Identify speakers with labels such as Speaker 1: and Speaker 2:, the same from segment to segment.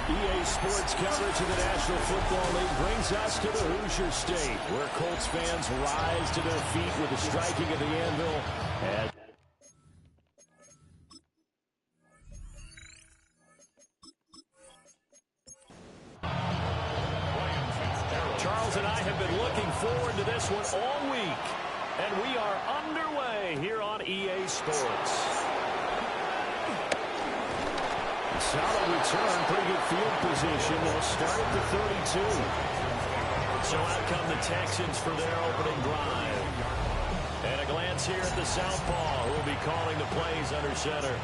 Speaker 1: EA Sports coverage of the National Football League brings us to the Hoosier State, where Colts fans rise to their feet with the striking of the anvil. Charles and I have been looking forward to this one all week, and we are underway here on EA Sports. Solid return, pretty good field position. They'll start at the 32. So out come the Texans for their opening drive. And a glance here at the southpaw, who will be calling the plays under center.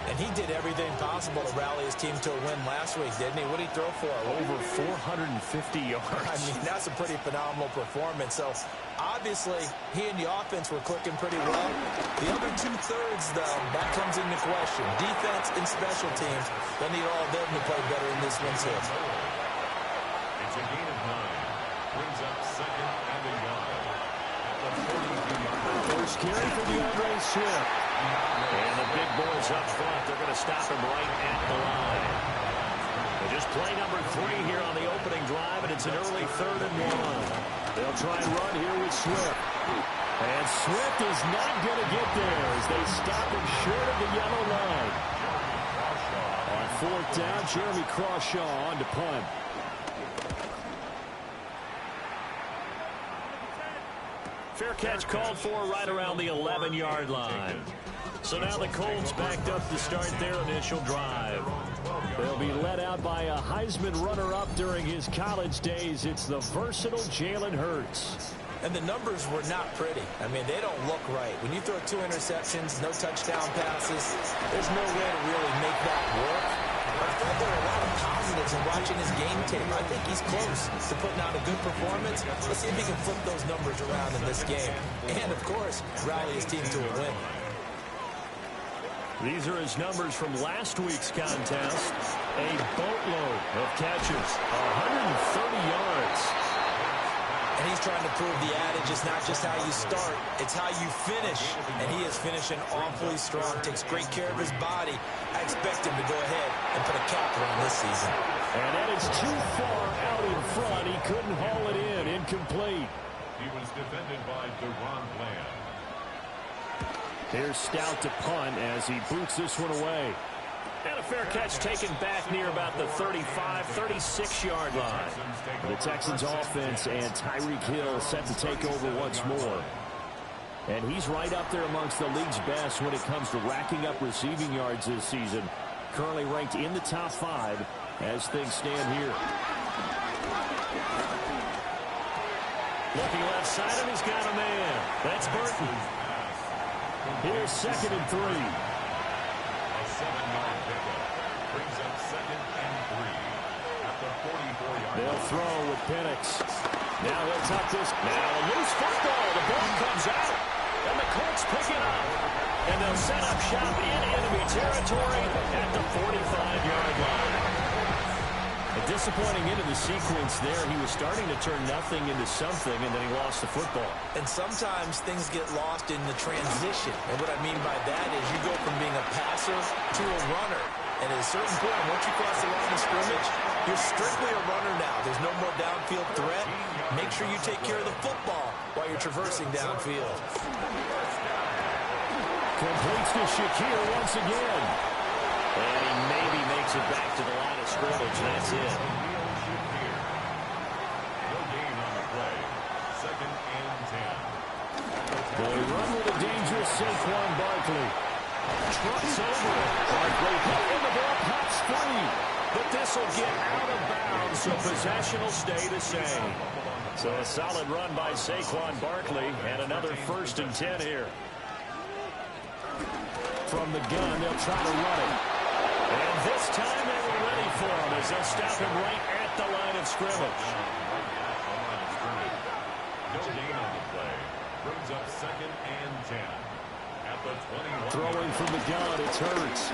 Speaker 2: And he did everything possible to rally his team to a win last week, didn't he? What did he throw for?
Speaker 1: Over 450 yards.
Speaker 2: I mean, that's a pretty phenomenal performance. So, obviously, he and the offense were clicking pretty well. The other two-thirds, though, that comes into question. Defense and special teams, they'll need all of them to play better in this one, too.
Speaker 3: It's a gain of 9. Brings up second and a yard. At the 40-yard.
Speaker 1: First carry for DeAndre Swift. And the big boys up front, they're going to stop him right at the line. They just play number 3 here on the opening drive, and it's an early 3rd and 1. They'll try and run here with Swift. And Swift is not going to get there as they stop him short of the yellow line. On 4th down, Jeremy Crawshaw on to punt. Fair catch called for right around the 11-yard line. So now the Colts backed up to start their initial drive. They'll be led out by a Heisman runner-up during his college days. It's the versatile Jalen Hurts.
Speaker 2: And the numbers were not pretty. I mean, they don't look right. When you throw 2 interceptions, no touchdown passes, there's no way to really make that work. But I thought there were a lot of positives in watching his game tape. I think he's close to putting out a good performance. Let's see if he can flip those numbers around in this game. And, of course, rally his team to a win.
Speaker 1: These are his numbers from last week's contest. A boatload of catches, 130 yards.
Speaker 2: And he's trying to prove the adage is not just how you start, it's how you finish. And he is finishing awfully strong, takes great care of his body. I expect him to go ahead and put a capper on this season.
Speaker 1: And that is too far out in front. He couldn't haul it in. Incomplete.
Speaker 3: He was defended by DeRon Bland.
Speaker 1: Here's Stout to punt as he boots this one away. And a fair catch taken back near about the 35, 36-yard line. The Texans offense and Tyreek Hill set to take over once more. And he's right up there amongst the league's best when it comes to racking up receiving yards this season. Currently ranked in the top 5 as things stand here. Looking left side, and he's got a man. That's Burton. Here's 2nd and 3.
Speaker 3: A 7-yard pickup. Brings up 2nd and 3. At the 44-yard.
Speaker 1: They'll throw with Penix. Now he'll tuck this. Now a loose football. The ball comes out. And the Colts pick it up. And they'll set up shop in enemy territory at the 45-yard line. A disappointing end of the sequence there. He was starting to turn nothing into something, and then he lost the football.
Speaker 2: And sometimes things get lost in the transition. And what I mean by that is you go from being a passer to a runner. And at a certain point, once you cross the line of scrimmage, you're strictly a runner now. There's no more downfield threat. Make sure you take care of the football while you're traversing downfield.
Speaker 1: Completes to Shakir once again. And he maybe makes it back to the line of scrimmage. That's it.
Speaker 3: No gain on the play. 2nd and 10.
Speaker 1: They run with a dangerous Saquon Barkley. Trucks over it. Barkley and the ball pops free. But this will get out of bounds, so possession will stay the same. So a solid run by Saquon Barkley and another 1st and 10 here. From the gun, they'll try to run it. And this time they were ready for him as they'll stop him right at the line of scrimmage.
Speaker 3: No gain on the play. Brings up 2nd and 10. At the 21.
Speaker 1: Throwing from the gun, it's Hurts.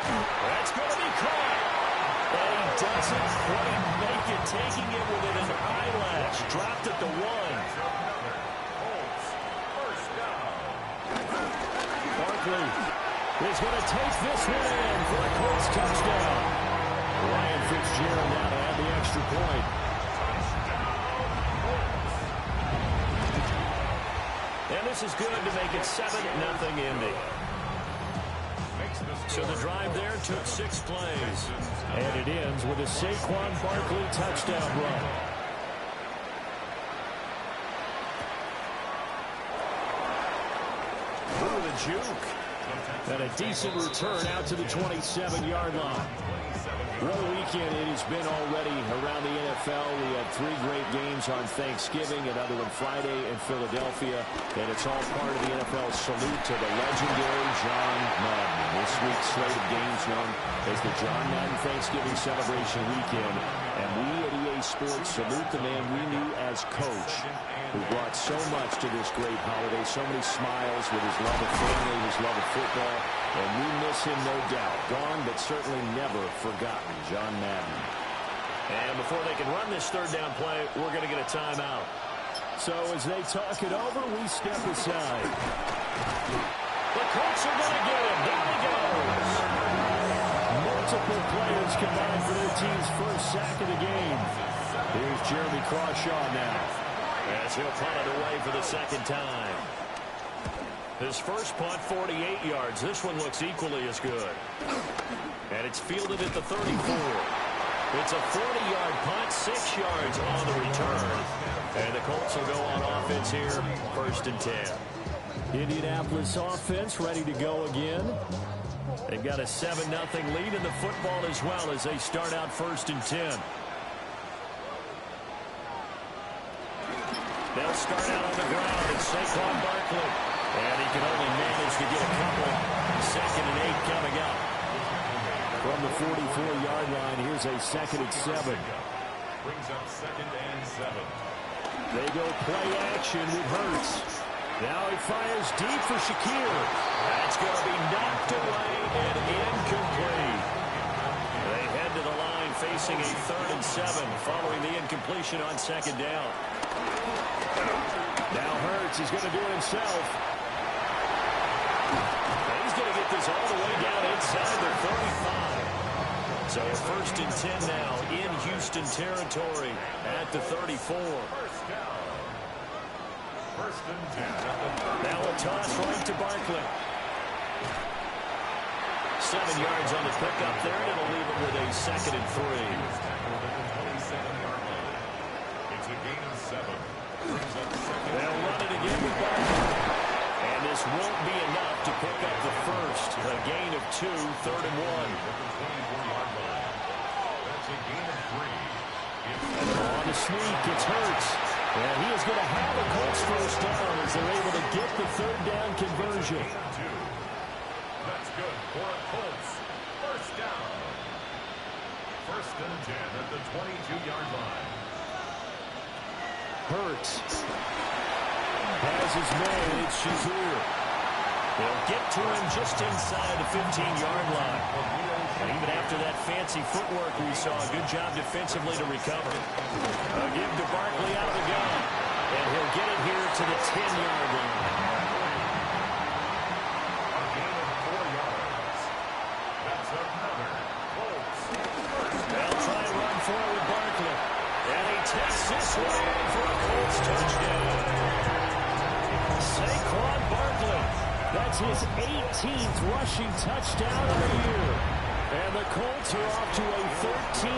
Speaker 1: That's going to be caught. And he doesn't quite make it, taking it within an eyelash. Dropped at the 1. Barkley is going to take this one in for a Colts pass, touchdown. Ryan Fitzgerald now to add the extra point. And this is good to make it 7-0 Indy. So the drive there took 6 plays. And it ends with a Saquon Barkley touchdown run. Through the juke. And a decent return out to the 27-yard line. What a weekend it has been already around the NFL. We had 3 great games on Thanksgiving, another one Friday in Philadelphia, and it's all part of the NFL salute to the legendary John Madden. This week's slate of games known as the John Madden Thanksgiving Celebration Weekend, and we at EA Sports salute the man we knew as Coach, who brought so much to this great holiday, so many smiles with his love of family, his love of football, and we miss him, no doubt. Gone, but certainly never forgotten, John Madden. And before they can run this third down play, we're going to get a timeout. So as they talk it over, we step aside. The Colts are going to get him. Down he goes. Multiple players combined for their team's first sack of the game. Here's Jeremy Crawshaw now, as he'll punt it away for the second time. His first punt, 48 yards. This one looks equally as good. And it's fielded at the 34. It's a 40-yard punt, 6 yards on the return. And the Colts will go on offense here, 1st and 10. Indianapolis offense ready to go again. They've got a 7-0 lead in the football as well as they start out 1st and 10. They'll start out on the ground. It's Saquon Barkley. And he can only manage to get a couple. 2nd and 8 coming up. From the 44-yard line, here's a 2nd and 7.
Speaker 3: Brings up 2nd and 7.
Speaker 1: They go play action with Hurts. Now he fires deep for Shakir. That's going to be knocked away and incomplete. They head to the line facing a 3rd and 7 following the incompletion on 2nd down. Now Hurts is going to do it himself. He's going to get this all the way down inside the 35. So 1st and 10 now in Houston territory at the 34.
Speaker 3: 1st and 10.
Speaker 1: Now a toss right to Barkley. 7 yards on the pickup there, and it'll leave it with a 2nd and 3.
Speaker 3: It's a gain of 7.
Speaker 1: They'll run it again with Barkley. And this won't be enough to pick up the first. A gain of 2, 3rd and 1.
Speaker 3: That's a gain of 3.
Speaker 1: And on the sneak, it's Hurts. And he is going to have a Colts first down as they're able to get the 3rd down conversion.
Speaker 3: That's good for a Colts. First down. 1st and 10 at the 22-yard line.
Speaker 1: Hurts has his man. It's Shazier. They'll get to him just inside the 15-yard line. And even after that fancy footwork we saw, good job defensively to recover. A give to Barkley out of the gun. And he'll get it here to the 10-yard line.
Speaker 3: A gain of 4 yards. That's another Colts.
Speaker 1: They'll try and run forward with Barkley. And he takes this one in for a Colts touchdown. Saquon Barkley. That's his 18th rushing touchdown of the year. And the Colts are off to a 13-0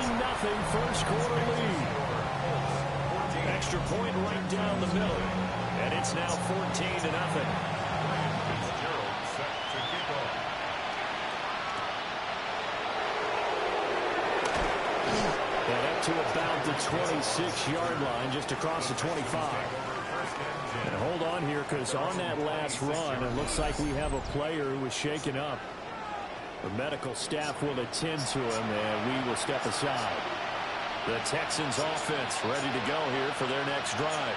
Speaker 1: first quarter lead. Extra point right down the middle. And it's now 14-0.
Speaker 3: Fitzgerald set to kick off.
Speaker 1: And up to about the 26-yard line, just across the 25. And hold on here, because on that last run, it looks like we have a player who was shaken up. The medical staff will attend to him, and we will step aside. The Texans offense ready to go here for their next drive.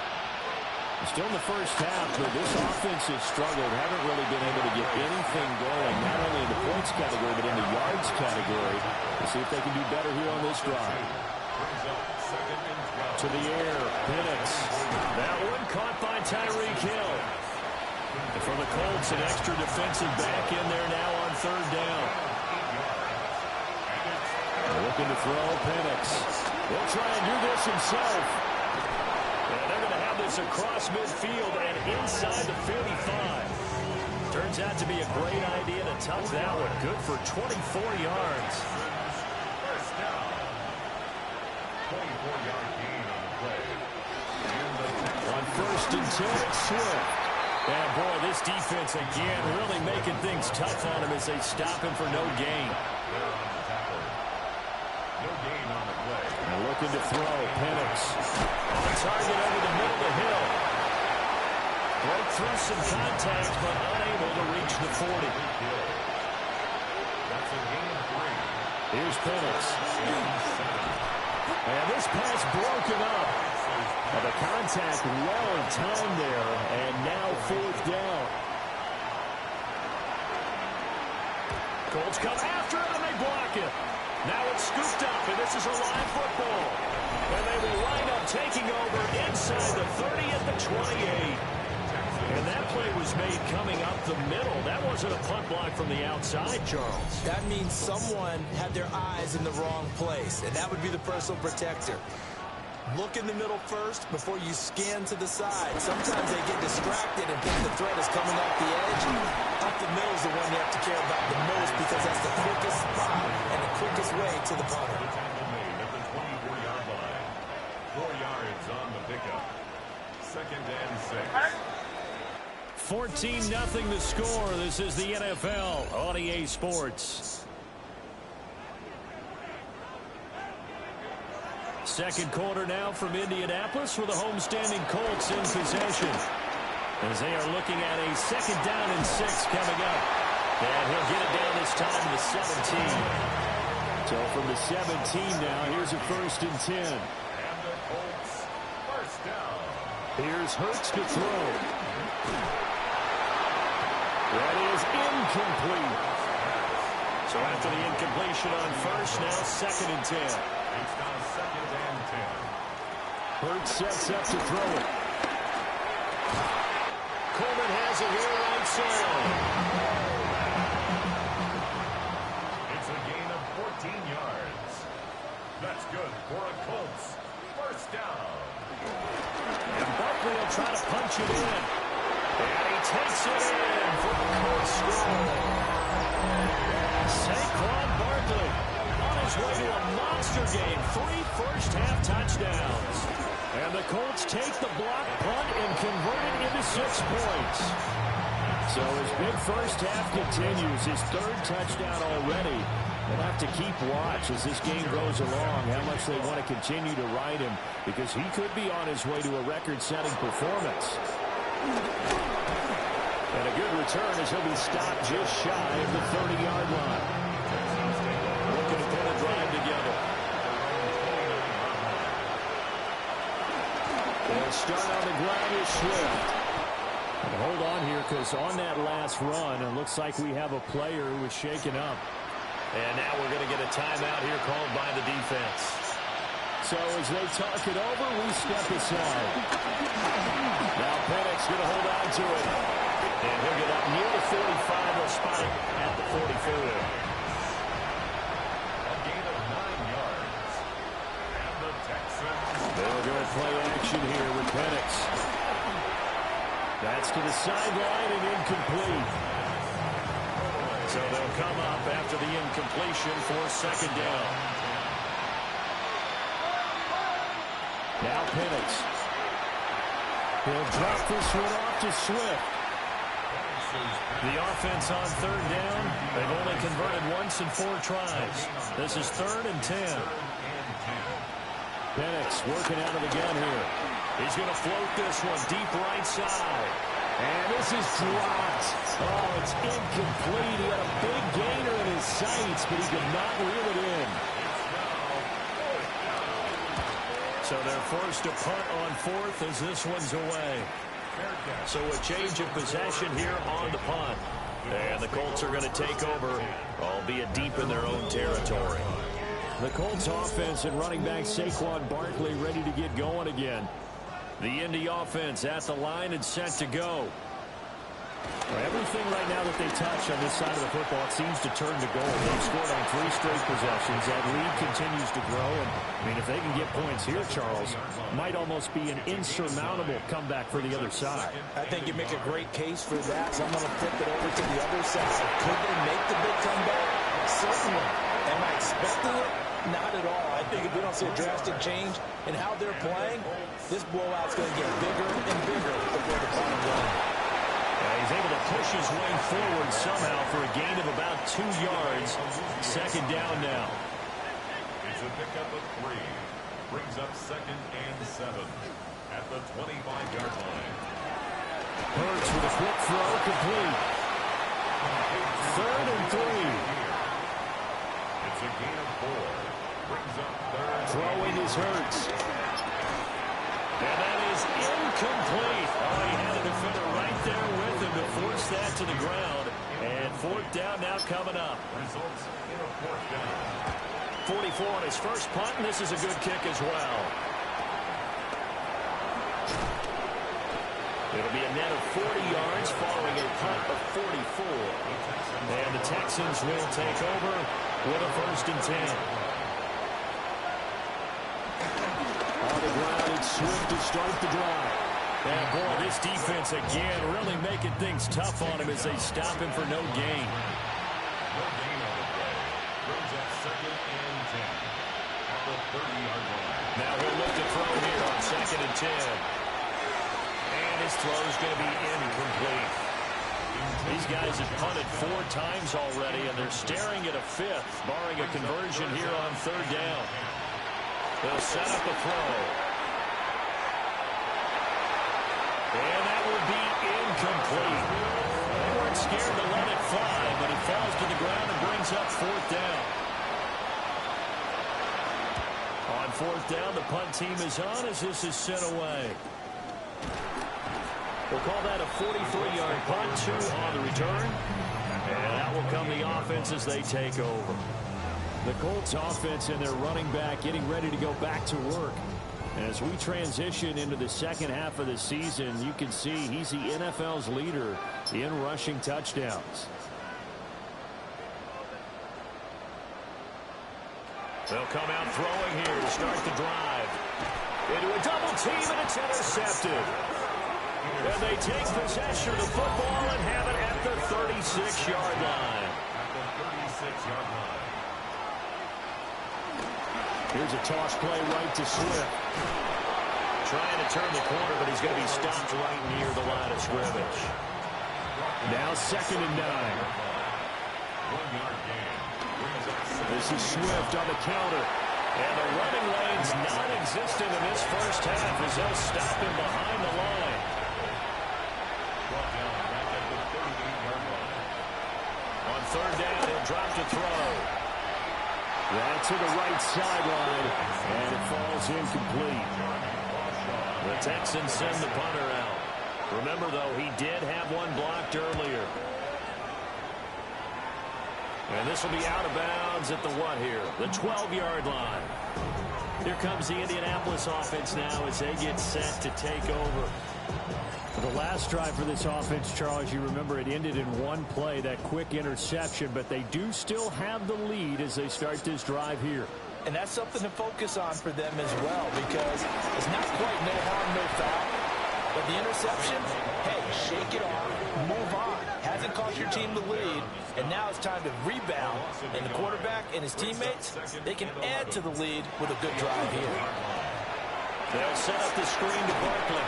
Speaker 1: Still in the first half, but this offense has struggled. Haven't really been able to get anything going, not only in the points category, but in the yards category. We'll see if they can do better here on this drive. To the air, Penix. That one caught by Tyreek Hill. And for the Colts, an extra defensive back in there now on 3rd down. Looking to throw, Penix. He'll try and do this himself. And they're going to have this across midfield and inside the 45. Turns out to be a great idea to tuck that one. Good for 24 yards.
Speaker 3: First down. 24-yard gain on the play.
Speaker 1: On first and 10, it's Swift. And boy, this defense again really making things tough on him as they stop him for no gain.
Speaker 3: No gain on the play.
Speaker 1: And looking to throw, Penix. On target over the middle to Hill. Broke through some contact, but unable to reach the 40.
Speaker 3: That's a gain of 3.
Speaker 1: Here's Penix. And this pass broken up. The contact well in time there, and now fourth down. Colts come after it, and they block it. Now it's scooped up, and this is a live football. And they will wind up taking over inside the 30 at the 28. And that play was made coming up the middle. That wasn't a punt block from the outside, Charles.
Speaker 2: That means someone had their eyes in the wrong place, and that would be the personal protector. Look in the middle first before you scan to the side. Sometimes they get distracted and think the threat is coming off the edge. Up the middle is the one you have to care about the most because that's the quickest spot and the quickest way to the punter.
Speaker 3: Tackle made at the 24-yard line. 4 yards on the pickup. Second and 6.
Speaker 1: 14-0 the score. This is the NFL on EA Sports. Second quarter now from Indianapolis with the homestanding Colts in possession. As they are looking at a second down and 6 coming up. And he'll get it down this time to the 17. So from the 17 now, here's a first and 10.
Speaker 3: And the Colts first down.
Speaker 1: Here's Hurts to throw. That is incomplete. So after the incompletion on first, now second and 10.
Speaker 3: It's now second and 10.
Speaker 1: Hurts sets up to throw it. Coleman has it here right side.
Speaker 3: It's a gain of 14 yards. That's good for a Colts first down.
Speaker 1: And Barkley will try to punch it in. And he takes it in for the Colts score. Saquon Barkley on his way to a monster game. 3 first-half touchdowns. And the Colts take the block punt and convert it into 6 points. So his big first half continues. His 3rd touchdown already. They'll have to keep watch as this game goes along, how much they want to continue to ride him, because he could be on his way to a record-setting performance. And a good return as he'll be stopped just shy of the 30-yard line. Looking to put a drive together. They'll start on the ground with Swift. And hold on here, because on that last run, it looks like we have a player who was shaken up. And now we're going to get a timeout here called by the defense. So as they talk it over, we step aside. Now Penix going to hold on to it. And he'll get up near the 45. He'll spot it at the 44.
Speaker 3: A gain of 9 yards. And the Texans.
Speaker 1: They'll go play action here with Penix. That's to the sideline and incomplete. So they'll come up after the incompletion for second down. Now Penix. He'll drop this one off to Swift. The offense on third down. They've only converted once in 4 tries. This is 3rd and 10. Penix working out of the gun here. He's going to float this one deep right side. And this is dropped. Oh, it's incomplete. He had a big gainer in his sights, but he could not reel it in. So they're forced to punt on 4th as this one's away. So a change of possession here on the punt. And the Colts are going to take over, albeit deep in their own territory. The Colts offense and running back Saquon Barkley ready to get going again. The Indy offense at the line and set to go. Well, everything right now that they touch on this side of the football, it seems to turn to gold. They've scored on 3 straight possessions. That lead continues to grow. And, I mean, if they can get points here, Charles, might almost be an insurmountable comeback for the other side.
Speaker 2: I think you make a great case for that. So I'm going to flip it over to the other side. Could they make the big comeback? Certainly. Am I expecting it? Not at all. I think if we don't see a drastic change in how they're playing, this blowout's going to get bigger and bigger before the bottom line.
Speaker 1: He's able to push his way forward somehow for a gain of about 2 yards. Second down now.
Speaker 3: It's a pickup of 3. Brings up 2nd and 7 at the 25-yard line.
Speaker 1: Hurts with a quick throw, complete. 3rd and 3.
Speaker 3: It's a gain of 4. Brings up 3rd.
Speaker 1: Throwing is Hurts. And that is incomplete. Oh, he had a defender right there with him to force that to the ground. And 4th down now coming up.
Speaker 3: Results in a 4th down.
Speaker 1: 44 on his first punt, and this is a good kick as well. It'll be a net of 40 yards following a punt of 44. And the Texans will take over with a 1st and 10. On the ground, it's Swift to start the drive. And boy, this defense again really making things tough on him as they stop him for no gain.
Speaker 3: No gain on the play. Brings up 2nd and 10 at the 30-yard line.
Speaker 1: Now he'll look to throw here on 2nd and 10. And his throw is going to be incomplete. These guys have punted 4 times already, and they're staring at a 5th, barring a conversion here on 3rd down. They'll set up a throw. And that will be incomplete. They weren't scared to let it fly, but it falls to the ground and brings up 4th down. On 4th down, the punt team is on as this is sent away. We'll call that a 43-yard punt, 2 on the return. And that will come the offense as they take over. The Colts offense and their running back getting ready to go back to work. As we transition into the second half of the season, you can see he's the NFL's leader in rushing touchdowns. They'll come out throwing here to start the drive. Into a double team, and it's intercepted. And they take possession of the football and have it at the 36-yard line.
Speaker 3: At the 36-yard line.
Speaker 1: Here's a toss play right to Swift. Trying to turn the corner, but he's going to be stopped right near the line of scrimmage. Now 2nd and 9.
Speaker 3: 1-yard gain.
Speaker 1: This is Swift on the counter. And the running lane's non-existent in this first half as they'll stop him behind the line.
Speaker 3: Brought down back at the 38-yard line.
Speaker 1: On 3rd down, he'll drop to throw. Right to the right sideline, and it falls incomplete. The Texans send the punter out. Remember, though, he did have one blocked earlier. And this will be out of bounds at the what here? The 12-yard line. Here comes the Indianapolis offense now as they get set to take over. The last drive for this offense, Charles, you remember it ended in one play, that quick interception, but they do still have the lead as they start this drive here.
Speaker 2: And that's something to focus on for them as well, because it's not quite no harm, no foul. But the interception, hey, shake it off, move on. Hasn't cost your team the lead, and now it's time to rebound. And the quarterback and his teammates, they can add to the lead with a good drive here.
Speaker 1: They'll set up the screen to Barkley.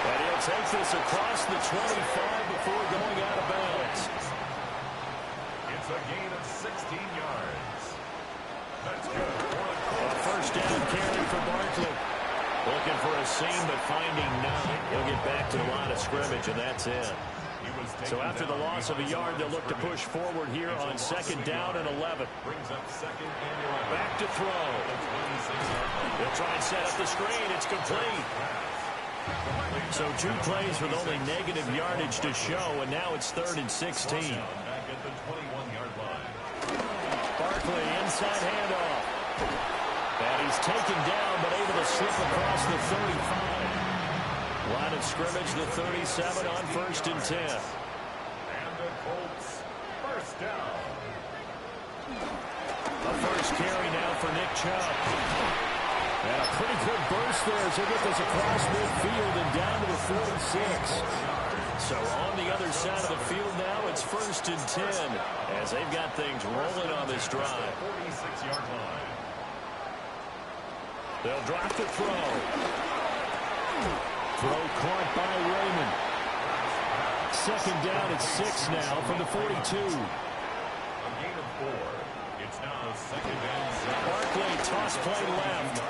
Speaker 1: And he'll take this across the 25 before going out of bounds.
Speaker 3: It's a gain of 16 yards. That's good.
Speaker 1: A 1st down carry for Barkley. Looking for a seam, but finding none. He'll get back to the line of scrimmage, and that's it. So after the loss of a yard, they'll look to push forward here on 2nd down and 11.
Speaker 3: Brings up 2nd and 11.
Speaker 1: Back to throw. They'll try and set up the screen. It's complete. So 2 plays with only negative yardage to show, and now it's 3rd and 16.
Speaker 3: Back at the 21-yard line.
Speaker 1: Barkley, inside handoff. And he's taken down, but able to slip across the 35. Line of scrimmage, the 37 on 1st and 10.
Speaker 3: And the Colts, first down.
Speaker 1: A first carry now for Nick Chubb. And a pretty good burst there as they get this across midfield and down to the 46. So on the other side of the field now, it's 1st and 10 as they've got things rolling on this drive.
Speaker 3: 46-yard line.
Speaker 1: They'll drop the throw. Throw caught by Raymond. Second down at 6 now from the 42.
Speaker 3: A gain of 4. It's now second and 7.
Speaker 1: Barkley toss play left.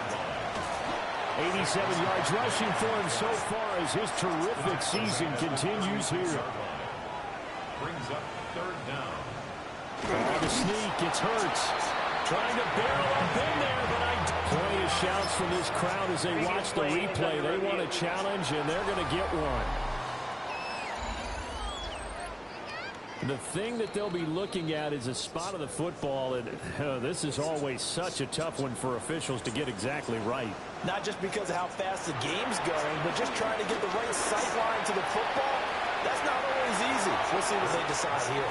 Speaker 1: 87 yards rushing for him so far as his terrific season continues here.
Speaker 3: Brings up third down.
Speaker 1: The sneak, it's Hurts. Trying to barrel up in there, but plenty of shouts from this crowd as they watch the replay. They want a challenge, and they're going to get one. The thing that they'll be looking at is a spot of the football, and this is always such a tough one for officials to get exactly right.
Speaker 2: Not just because of how fast the game's going, but just trying to get the right sight line to the football. That's not always easy. We'll see what they decide here.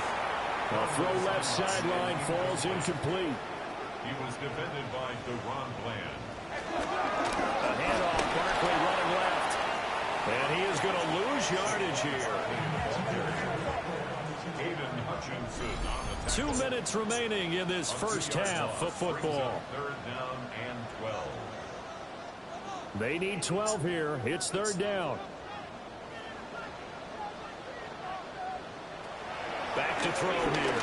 Speaker 1: A throw left sideline falls incomplete.
Speaker 3: He was defended by DeRon Bland.
Speaker 1: A handoff, Barkley running left. And he is going to lose yardage here.
Speaker 3: Aiden Hutchinson on the
Speaker 1: 2 minutes remaining in this first half of football.
Speaker 3: Third down and 12.
Speaker 1: They need 12 here. It's third down. Back to throw here.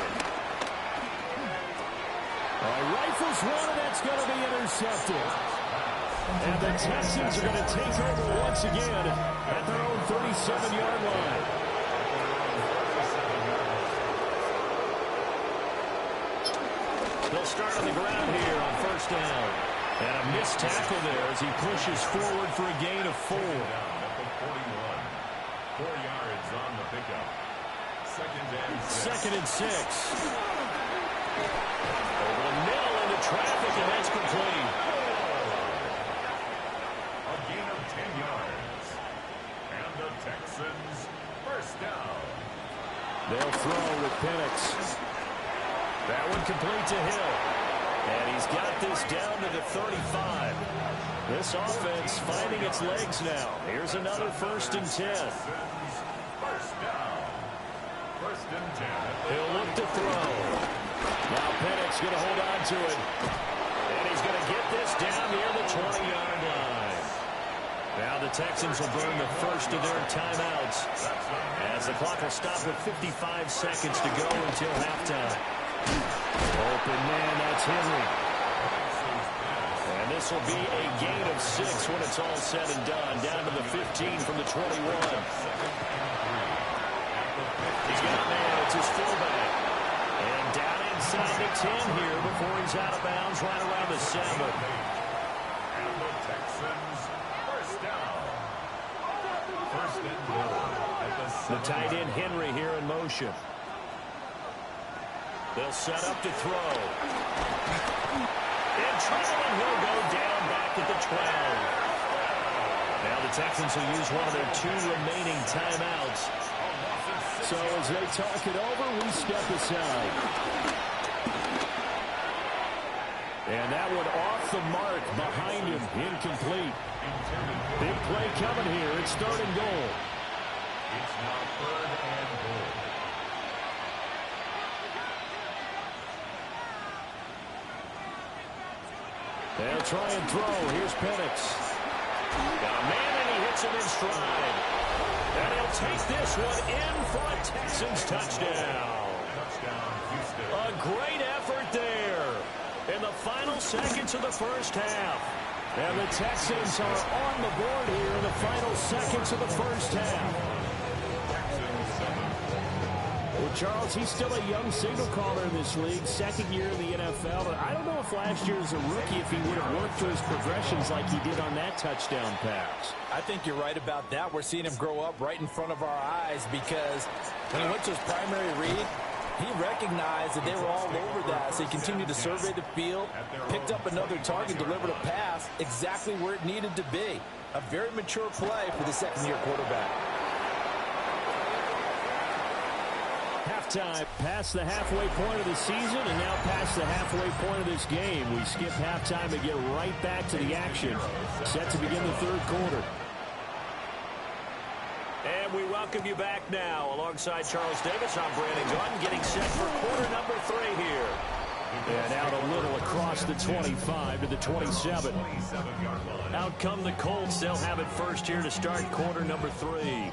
Speaker 1: Rifles one, and that's going to be intercepted. And the Texans are going to take over once again at their own 37-yard line. They'll start on the ground here on first down. And a missed tackle there as he pushes forward for a gain of 4.
Speaker 3: Down at the 41. 4 yards on the pickup. Second and 6.
Speaker 1: Over the middle into traffic, and that's complete.
Speaker 3: A gain of 10 yards. And the Texans first down.
Speaker 1: They'll throw with Penix. That one complete to Hill. And he's got this down to the 35. This offense finding its legs now. Here's another 1st and 10.
Speaker 3: First down. 1st and 10.
Speaker 1: He'll look to throw. Now Penix going to hold on to it. And he's going to get this down near the 20-yard line. Now the Texans will burn the first of their timeouts as the clock will stop with 55 seconds to go until halftime. Open man, that's Henry. And this will be a gain of 6 when it's all said and done. Down to the 15 from the 21. He's got a man, it's his fullback. And down inside the 10 here before he's out of bounds right around the 7.
Speaker 3: And the Texans first down. 1st and goal at
Speaker 1: The tight end Henry here in motion. They'll set up to throw. In trouble, and he'll go down back at the 12. Now the Texans will use one of their 2 remaining timeouts. So as they talk it over, we step aside. And that one off the mark behind him, incomplete. Big play coming here. It's 3rd and goal.
Speaker 3: It's now 3rd and goal.
Speaker 1: They'll try and throw. Here's Penix. Got a man, and he hits him in stride. And he'll take this one in for a Texans touchdown.
Speaker 3: Touchdown, Houston.
Speaker 1: A great effort there in the final seconds of the first half. And the Texans are on the board here in the final seconds of the first half. Well, Charles, he's still a young signal caller in this league, 2nd year in the NFL. But I don't know if last year as a rookie, if he would have worked through his progressions like he did on that touchdown pass.
Speaker 2: I think you're right about that. We're seeing him grow up right in front of our eyes because when he went to his primary read, he recognized that they were all over that, so he continued to survey the field, picked up another target, delivered a pass exactly where it needed to be. A very mature play for the second-year quarterback.
Speaker 1: Halftime, past the halfway point of the season, and now past the halfway point of this game. We skip halftime and get right back to the action. Set to begin the third quarter. And we welcome you back now. Alongside Charles Davis, I'm Brandon Gunn, getting set for quarter number 3 here. And out a little across the 25 to the 27. Out come the Colts. They'll have it first here to start quarter number 3.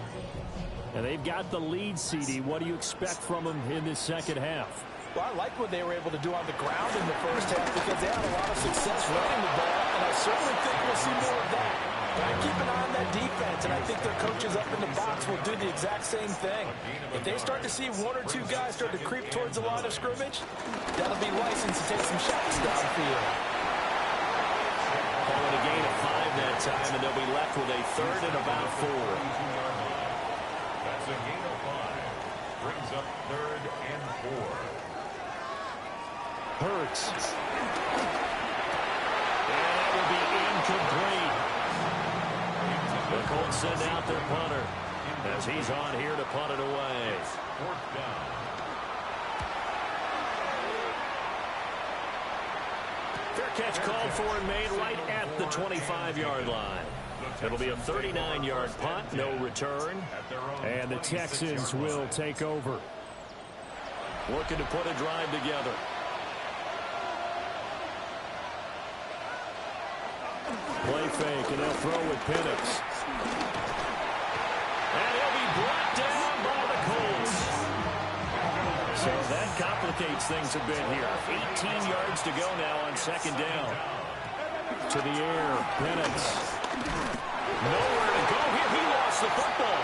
Speaker 1: And they've got the lead, CD. What do you expect from them in this second half?
Speaker 2: Well, I like what they were able to do on the ground in the first half because they had a lot of success running the ball, and I certainly think we'll see more of that. But I keep an eye on that defense, and I think their coaches up in the box will do the exact same thing. If they start to see 1 or 2 guys start to creep towards the line of scrimmage, that'll be license to take some shots downfield.
Speaker 1: Calling a gain of 5 that time, and they'll be left with a third and about 4.
Speaker 3: That's a gain of 5. Brings up third and 4.
Speaker 1: Hurts. And that will be incomplete. The Colts send out their punter as he's on here to punt it away.
Speaker 3: 4th down.
Speaker 1: Fair catch called for and made right at the 25-yard line. It'll be a 39-yard punt, no return. And the Texans will take over. Looking to put a drive together. Play fake, and they'll throw with Penix. And he'll be brought down by the Colts. So that complicates things a bit here. 18 yards to go now on second down. To the air, Penix. Nowhere to go here. He lost the football.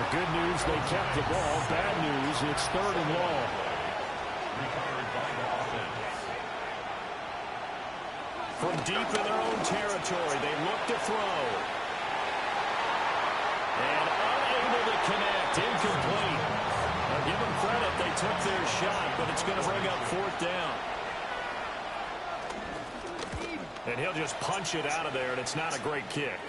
Speaker 1: The good news, they kept the ball. Bad news, it's third and long.
Speaker 3: Recovered by the offense.
Speaker 1: From deep in their own territory, they look to throw. And unable to connect, incomplete. Now give them credit, they took their shot, but it's going to bring up 4th down. And he'll just punch it out of there, and it's not a great kick.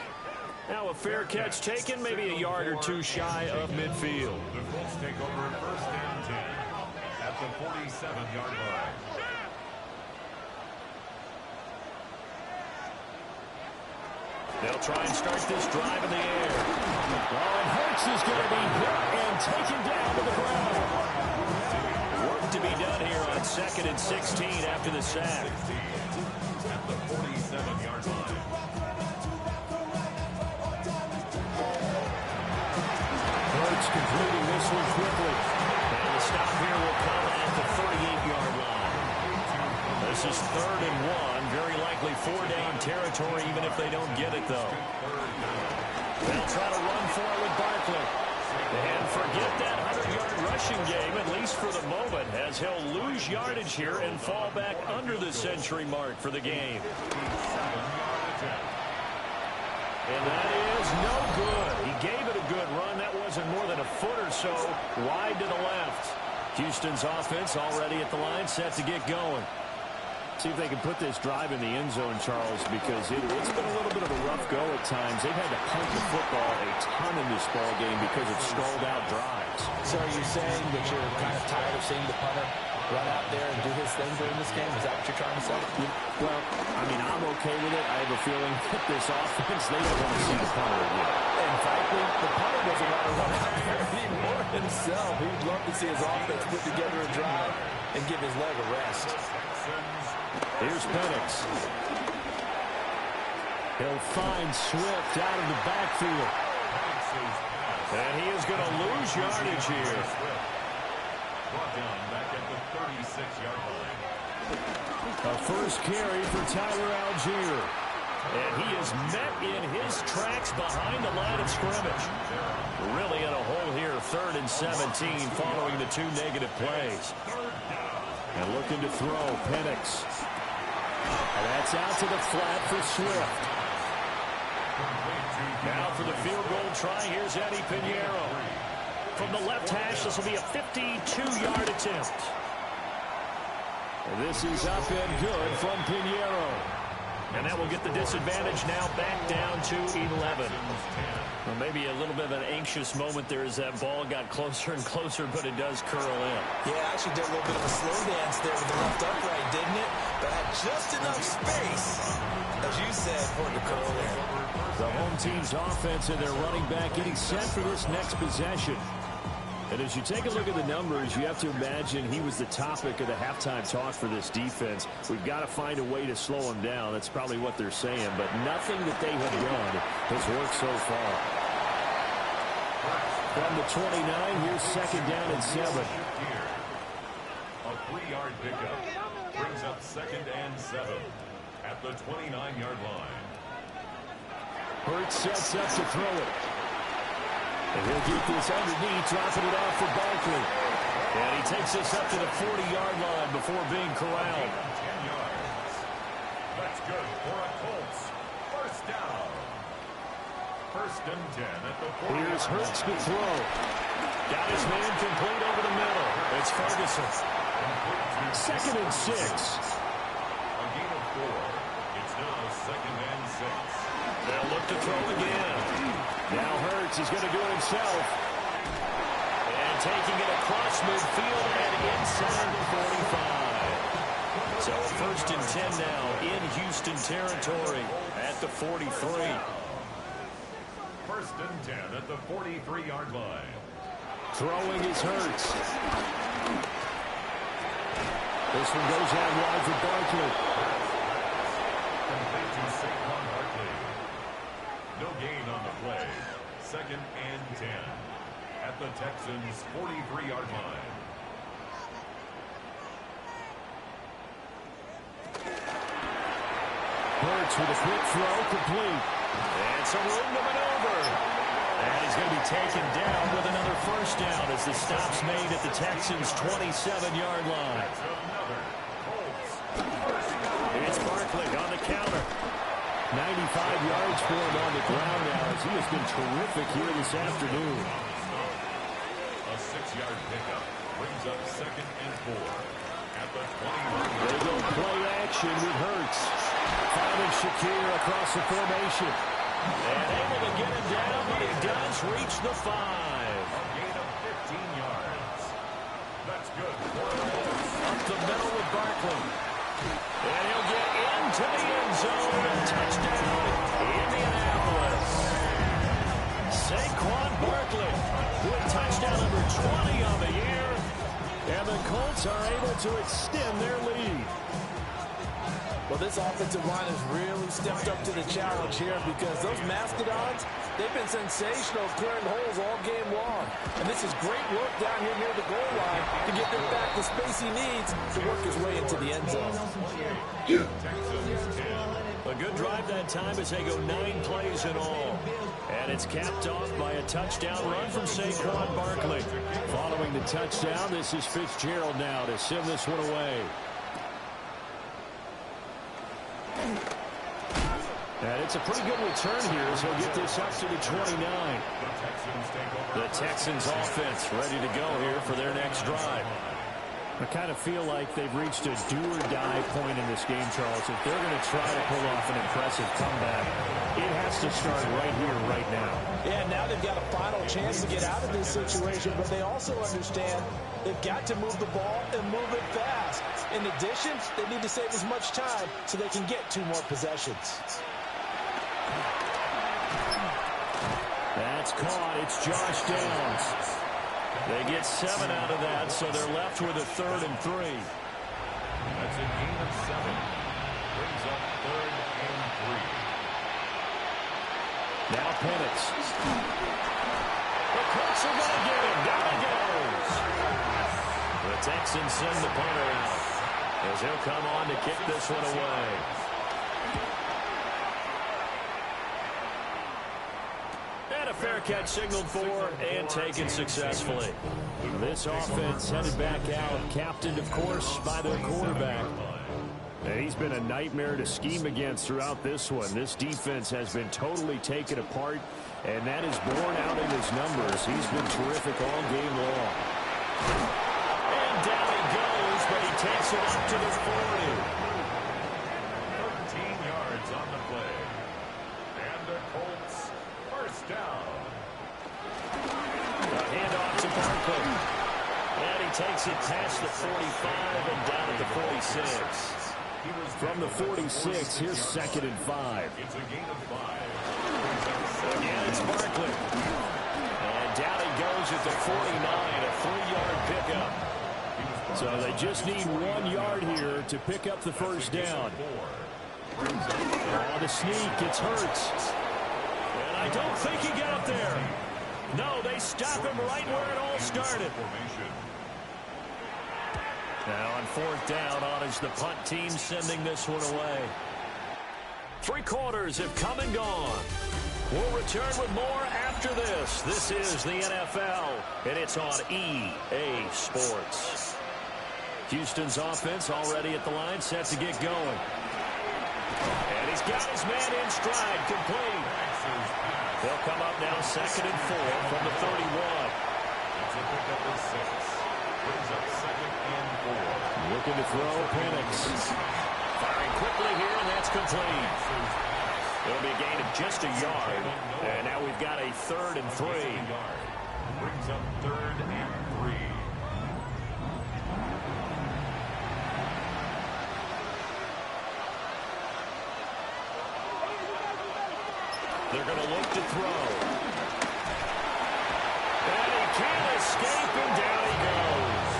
Speaker 1: Now a fair catch taken, maybe a yard or 2 shy of midfield.
Speaker 3: The Colts take over 1st and 10 at the 47-yard line.
Speaker 1: They'll try and start this drive in the air. Oh, and Hurts is going to be hit and taken down to the ground. Work to be done here on 2nd and 16 after the sack.
Speaker 3: At the 47-yard line.
Speaker 1: Hurts completing this one quickly. And the stop here will come at the 38-yard line. This is 3rd and 1. Very likely 4-down territory, even if they don't get it, though. They'll try to run for it with Barkley. And forget that 100-yard rushing game, at least for the moment, as he'll lose yardage here and fall back under the century mark for the game. And that is no good. He gave it a good run. That wasn't more than a foot or so wide to the left. Houston's offense already at the line, set to get going. See if they can put this drive in the end zone, Charles, because it's been a little bit of a rough go at times. They've had to punt the football a ton in this ball game because of stalled out drives.
Speaker 2: So are you saying that you're kind of tired of seeing the punter run out there and do his thing during this game? Is that what you're trying to say?
Speaker 1: Well, I mean, I'm okay with it. I have a feeling that this offense, they don't want to see the punter again.
Speaker 2: And frankly, the punter doesn't want to run out there anymore himself. He'd love to see his offense put together a drive and give his leg a rest.
Speaker 1: Here's Penix. He'll find Swift out of the backfield. And he is going to lose yardage here.
Speaker 3: Brought down back at the 36-yard line.
Speaker 1: A first carry for Tyler Algier. And he is met in his tracks behind the line of scrimmage. Really in a hole here, 3rd and 17 following the 2 negative plays. And looking to throw, Penix. And that's out to the flat for Swift. Now for the field goal try, here's Eddie Pinheiro. From the left hash, this will be a 52-yard attempt. This is up and good from Pinheiro. And that will get the disadvantage now back down to 11. Well, maybe a little bit of an anxious moment there as that ball got closer and closer, but it does curl in.
Speaker 2: Yeah, actually did a little bit of a slow dance there with the left upright, didn't it? But had just enough space, as you said, for it to curl in.
Speaker 1: The home team's offense and their running back getting set for this next possession. And as you take a look at the numbers, you have to imagine he was the topic of the halftime talk for this defense. We've got to find a way to slow him down. That's probably what they're saying. But nothing that they have done has worked so far. From the 29, here's second down and 7.
Speaker 3: A 3-yard pickup brings up second and 7 at the 29-yard line.
Speaker 1: Hurts sets up to throw it. And he'll get this underneath, dropping it off for Barkley. And he takes this up to the 40-yard line before being corralled.
Speaker 3: 10 yards. That's good for a Colts. First down. First and 10 at the 40.
Speaker 1: Here's Hurts to throw. Got his man complete over the middle. It's Ferguson. Second and 6.
Speaker 3: A gain of 4. It's now second and 6.
Speaker 1: They'll look to throw again. Now Hurts is going to do it himself. And taking it across midfield and inside the 45. So first and 10 now in Houston territory at the 43.
Speaker 3: First and 10 at the 43-yard line.
Speaker 1: Throwing is Hurts. This one goes out wide for Barkley.
Speaker 3: Complete to Saquon Barkley. No gain on the play. Second and 10 at the Texans' 43-yard line.
Speaker 1: Hurts with a quick throw, complete. And some room to maneuver. And he's going to be taken down with another first down as the stop's made at the Texans' 27-yard line. It's Barkley on the counter. 95 yards for him on the ground now as he has been terrific here this afternoon.
Speaker 3: A 6-yard pickup brings up second and 4 at the 21.
Speaker 1: They go play action with Hurts. Finding Shakir across the formation. And able to get him down, but he does reach the 5.
Speaker 3: A gain of 15 yards. That's good for the Colts.
Speaker 1: Up the middle with Barkley. And he'll get into the end zone and touchdown, Indianapolis. Saquon Barkley with touchdown number 20 on the year. And the Colts are able to extend their lead.
Speaker 2: Well, this offensive line has really stepped up to the challenge here because those Mastodons, they've been sensational clearing holes all game long. And this is great work down here near the goal line to get them back the space he needs to work his way into the end zone.
Speaker 1: A good drive that time as they go 9 plays in all. And it's capped off by a touchdown run from Saquon Barkley. Following the touchdown, this is Fitzgerald now to send this one away. And it's a pretty good return here as he'll get this up to the 29. The Texans offense ready to go here for their next drive. I kind of feel like they've reached a do-or-die point in this game, Charles. If they're going to try to pull off an impressive comeback, it has to start right here, right now.
Speaker 2: Yeah, now they've got a final chance to get out of this situation, but they also understand they've got to move the ball and move it fast. In addition, they need to save as much time so they can get 2 more possessions.
Speaker 1: That's caught. It's Josh Downs. They get 7 out of that, so they're left with a 3rd and 3.
Speaker 3: That's a gain of 7. Brings up 3rd and 3.
Speaker 1: Now Penix. The Colts are going to get him. Down he goes. The Texans send the punter out as he'll come on to kick this one away. And a fair catch signaled for and taken successfully. This offense headed back out, captained, of course, by their quarterback. And he's been a nightmare to scheme against throughout this one. This defense has been totally taken apart, and that is borne out in his numbers. He's been terrific all game long. And down he goes, but he takes it up to the 40.
Speaker 3: 13 yards on the play. And the Colts first down.
Speaker 1: A handoff to Barkley. And he takes it past the 45 and down at the 46.
Speaker 4: From the 46, here's 2nd and 5.
Speaker 3: It's a gain of 5.
Speaker 1: Again, it's Barkley. And down he goes at the 49, a 3-yard pickup.
Speaker 4: So they just need 1 yard here to pick up the first down.
Speaker 1: Oh, the sneak, it's Hurts. And I don't think he got up there. No, they stop him right where it all started. Now on 4th down, on is the punt team sending this one away. 3 quarters have come and gone. We'll return with more after this. This is the NFL, and it's on EA Sports. Houston's offense already at the line, set to get going. And he's got his man in stride, complete. They'll come up now 2nd and 4 from the 31.
Speaker 3: It's a pickup of 6. Brings up 2nd and 4.
Speaker 4: Looking to throw, Penix.
Speaker 1: Firing quickly here, and that's complete. It'll be a gain of just a yard. And now we've got a 3rd and 3.
Speaker 3: Brings up 3rd and 3.
Speaker 1: They're going to look to throw. And he can't escape, and down he goes.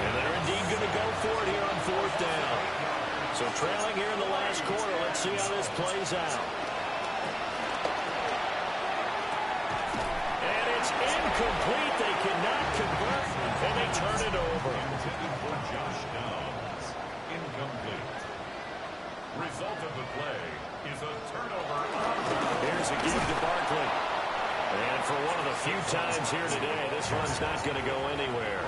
Speaker 1: And they're indeed going to go for it here on 4th down. So trailing here in the last quarter, let's see how this plays out. And it's incomplete. They cannot convert, and they turn it over.
Speaker 3: Intended for Josh Downs. Incomplete. Result of the play is a turnover.
Speaker 1: Here's a give to Barkley. And for one of the few times here today, this run's not going to go anywhere.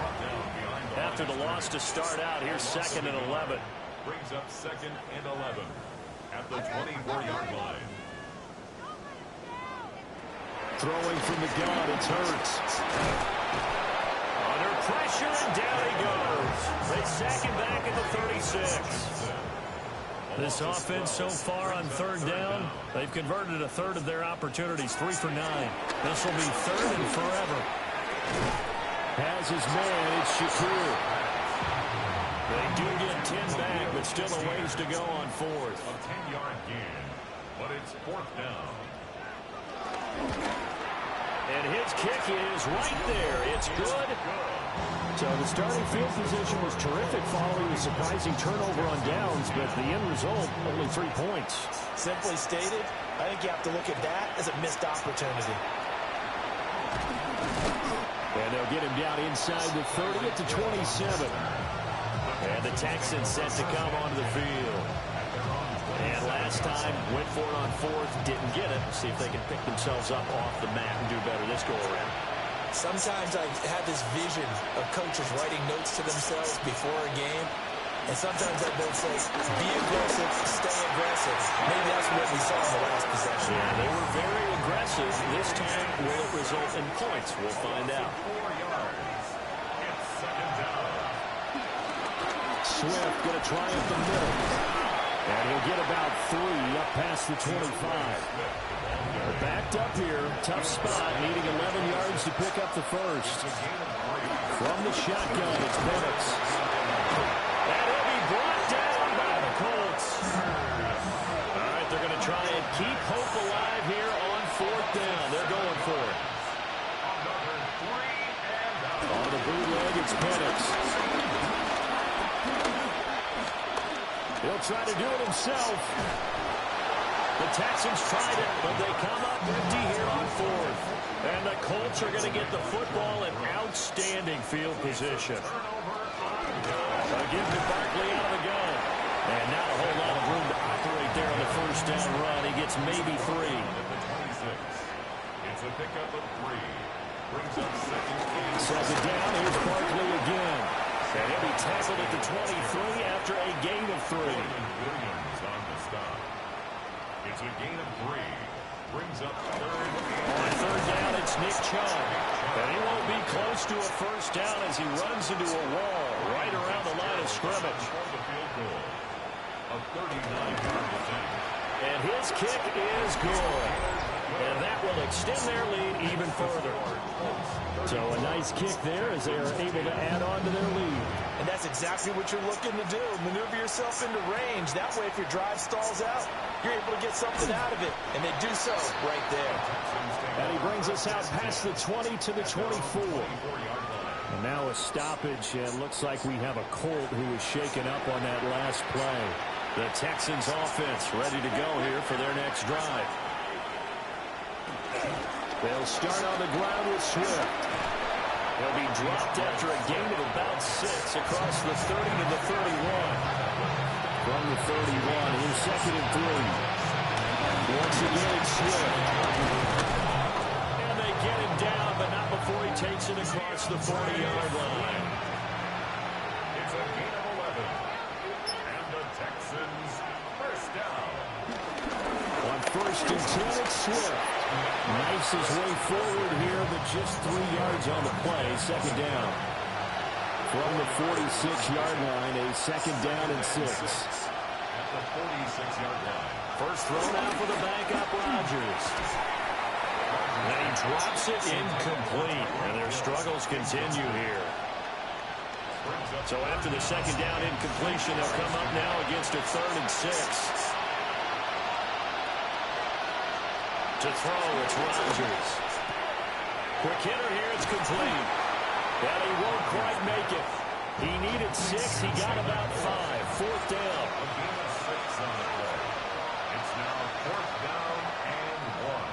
Speaker 1: After the loss to start out, here's 2nd and 11.
Speaker 3: Brings up 2nd and 11 at the 24-yard line.
Speaker 4: Throwing from the gun, it's Hurts.
Speaker 1: Under pressure, and down he goes. They sack him back at the 36. This offense so far on 3rd down, they've converted a 1/3 of their opportunities, 3 for 9. This will be 3rd and forever.
Speaker 4: Has his man, it's Shakur.
Speaker 1: They do get 10 back, but still a ways to go on 4th.
Speaker 3: A 10-yard gain, but it's 4th down.
Speaker 1: And his kick is right there. It's good.
Speaker 4: So the starting field position was terrific following the surprising turnover on downs, but the end result, only 3 points.
Speaker 2: Simply stated, I think you have to look at that as a missed opportunity.
Speaker 4: And they'll get him down inside the 30 at the 27.
Speaker 1: And the Texans set to come onto the field. And last time, went for it on 4th, didn't get it. See if they can pick themselves up off the mat and do better this go-around.
Speaker 2: Sometimes I have this vision of coaches writing notes to themselves before a game. And sometimes that note says, be aggressive, stay aggressive. Maybe that's what we saw in the last possession.
Speaker 1: Yeah, they were very aggressive. This time, will it result in points? We'll find out.
Speaker 3: 4 yards. It's 2nd down.
Speaker 4: Swift going to try up the middle. And he'll get about 3 up past the 25. They're backed up here. Tough spot, needing 11 yards to pick up the first. From the shotgun, it's Penix.
Speaker 1: And he'll be brought down by the Colts. All right, they're going to try and keep hope alive here on 4th down. They're going for it.
Speaker 4: On the bootleg, it's Penix. He'll try to do it himself.
Speaker 1: The Texans tried it, but they come up empty here on 4th. And the Colts are going to get the football in outstanding field position. A give to Barkley out of the gun. And not a whole lot of room to operate there on the 1st down run. He gets maybe 3.
Speaker 3: It's a pickup of 3. Brings up 2nd and
Speaker 4: 2nd down, here's Barkley again.
Speaker 1: And he'll be tackled at the 23 after a gain of 3.
Speaker 3: Williams on the stop. It's a gain of 3. Brings up third.
Speaker 1: On third down, it's Nick Chubb. And he won't be close to a first down as he runs into a wall right around the line of scrimmage.
Speaker 3: The field goal. A 39-yard attempt.
Speaker 1: And his kick is good. And that will extend their lead even further.
Speaker 4: So a nice kick there as they are able to add on to their lead.
Speaker 2: And that's exactly what you're looking to do. Maneuver yourself into range. That way, if your drive stalls out, you're able to get something out of it. And they do so right there.
Speaker 4: And he brings us out past the 20 to the 24. And now a stoppage, and looks like we have a Colt who was shaken up on that last play.
Speaker 1: The Texans offense ready to go here for their next drive.
Speaker 4: They'll start on the ground with Swift.
Speaker 1: He'll be dropped after a gain of about 6 across the 30 to the 31.
Speaker 4: From the 31, here's 2nd and 3. Once again, it's Swift.
Speaker 1: And they get him down, but not before he takes it across the 40-yard line.
Speaker 3: It's a gain of 11. And the Texans first down.
Speaker 4: On 1st and 10, it's Swift. Knifes his way forward here, but just 3 yards on the play. 2nd down. From the 46-yard line, a 2nd down and 6.
Speaker 3: At the 46-yard line.
Speaker 1: First thrown out for the backup, Rodgers. And he drops it incomplete, and their struggles continue here. So after the 2nd down incompletion, they'll come up now against a 3rd and 6. To throw, it's Rodgers. Quick hitter here, it's complete. But he won't quite make it. He needed 6, he got about 5. 4th down.
Speaker 3: A gain of 6 on the play. It's now 4th down and 1.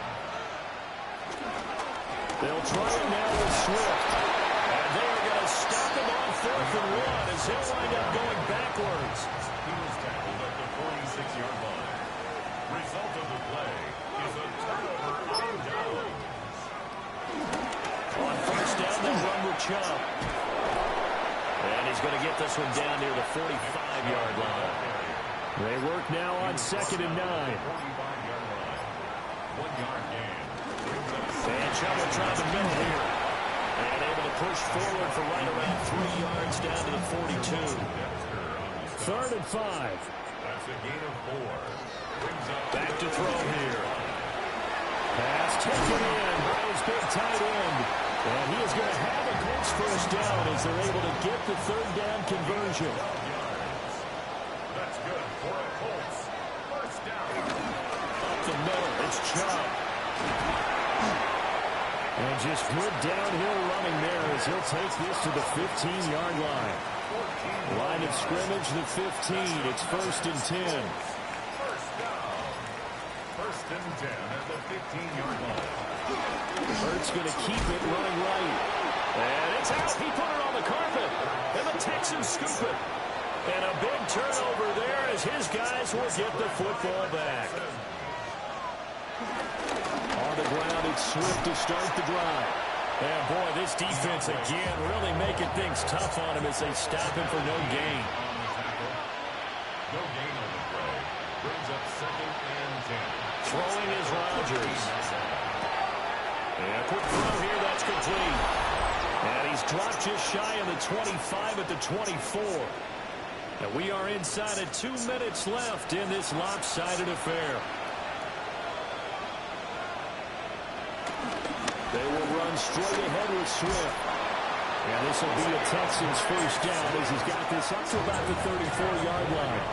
Speaker 4: They'll try it now with Swift.
Speaker 1: And they are going to stop him on 4th and 1 as he'll wind up going backwards.
Speaker 3: He was tackled at the 46-yard line. Result of the play is a turnover on downs.
Speaker 1: On 1st down, they'll run with Chubb. And he's going to get this one down near the 45-yard line.
Speaker 4: They work now on 2nd and 9.
Speaker 3: 45-yard line. 1-yard gain.
Speaker 1: And Chubb will try the middle here. And able to push forward for right around 3 yards down to the 42.
Speaker 4: 3rd and 5.
Speaker 3: That's a gain of 4.
Speaker 1: Back to throw here.
Speaker 4: Pass taken in by his big tight end. And he is going to have a Colts first down as they're able to get the 3rd down conversion.
Speaker 3: That's good for a Colts first down.
Speaker 1: Up the middle, it's Chubb.
Speaker 4: And just good downhill running there as he'll take this to the 15-yard line. Line of scrimmage, the 15. It's 1st and 10.
Speaker 3: First down. 1st and 10 at the 15-yard line.
Speaker 4: Hurts going to keep it running right.
Speaker 1: And it's out. He put it on the carpet. And the Texans scoop it. And a big turnover there as his guys will get the football back.
Speaker 4: On the ground, it's Swift to start the drive.
Speaker 1: And boy, this defense again really making things tough on him as they stop him for no gain.
Speaker 3: On the tackle. No gain on the play. Brings up 2nd and 10.
Speaker 1: Throwing is Rodgers. And a quick throw here, that's complete. And he's dropped just shy of the 25 at the 24. And we are inside of 2 minutes left in this lopsided affair.
Speaker 4: They will run straight ahead with Swift. And this will be a Texans first down as he's got this up to about the 34-yard line.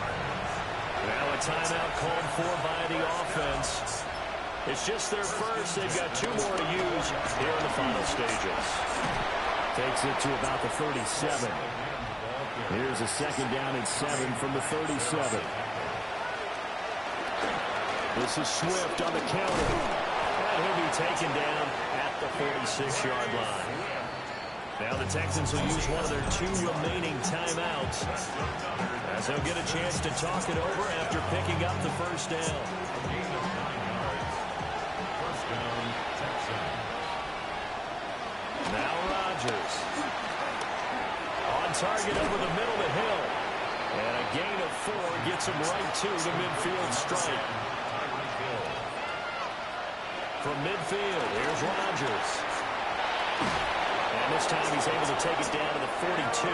Speaker 1: Now a timeout called for by the offense. It's just their first. They've got 2 more to use here in the final stages.
Speaker 4: Takes it to about the 37. Here's a 2nd down and 7 from the 37. This is Swift on the counter.
Speaker 1: And he'll be taken down at the 46-yard line. Now the Texans will use one of their 2 remaining timeouts as they'll get a chance to talk it over after picking up the first down. Now Rodgers. On target over the middle to Hill. And a gain of 4 gets him right to the midfield stripe. from midfield. Here's Rodgers. And this time he's able to take it down to the 42.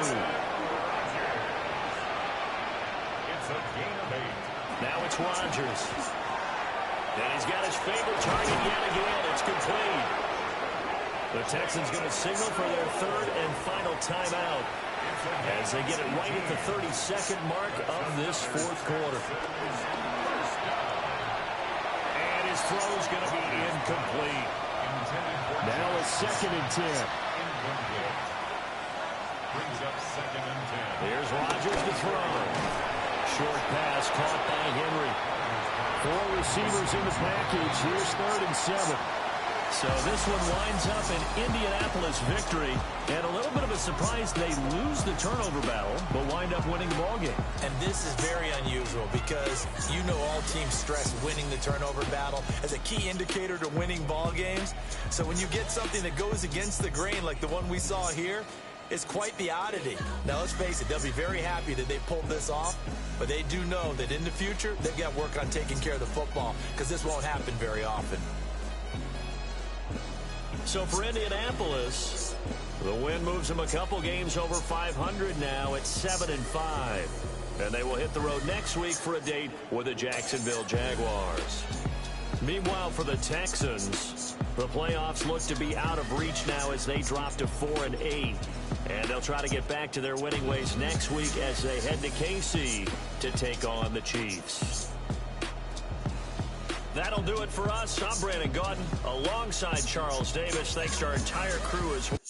Speaker 3: It's a gain of 8.
Speaker 1: Now it's Rodgers. And he's got his favorite target yet again. It's complete. The Texans going to signal for their third and final timeout as they get it right at the 32nd mark of this fourth quarter.
Speaker 4: And his throw's going to be incomplete. Now a 2nd and 10.
Speaker 3: Brings up 2nd and 10.
Speaker 1: Here's Rodgers to throw. Short pass caught by Henry.
Speaker 4: 4 receivers in the package. Here's 3rd and 7.
Speaker 1: So this one winds up an Indianapolis victory. And a little bit of a surprise, they lose the turnover battle, but wind up winning the ballgame.
Speaker 2: And this is very unusual because you know all teams stress winning the turnover battle as a key indicator to winning ball games. So when you get something that goes against the grain like the one we saw here, it's quite the oddity. Now, let's face it, they'll be very happy that they pulled this off, but they do know that in the future, they've got to work on taking care of the football because this won't happen very often.
Speaker 1: So for Indianapolis, the win moves them a couple games over 500 now at 7-5. And they will hit the road next week for a date with the Jacksonville Jaguars. Meanwhile, for the Texans, the playoffs look to be out of reach now as they drop to 4-8. And they'll try to get back to their winning ways next week as they head to KC to take on the Chiefs. That'll do it for us. I'm Brandon Gaudin alongside Charles Davis. Thanks to our entire crew as well.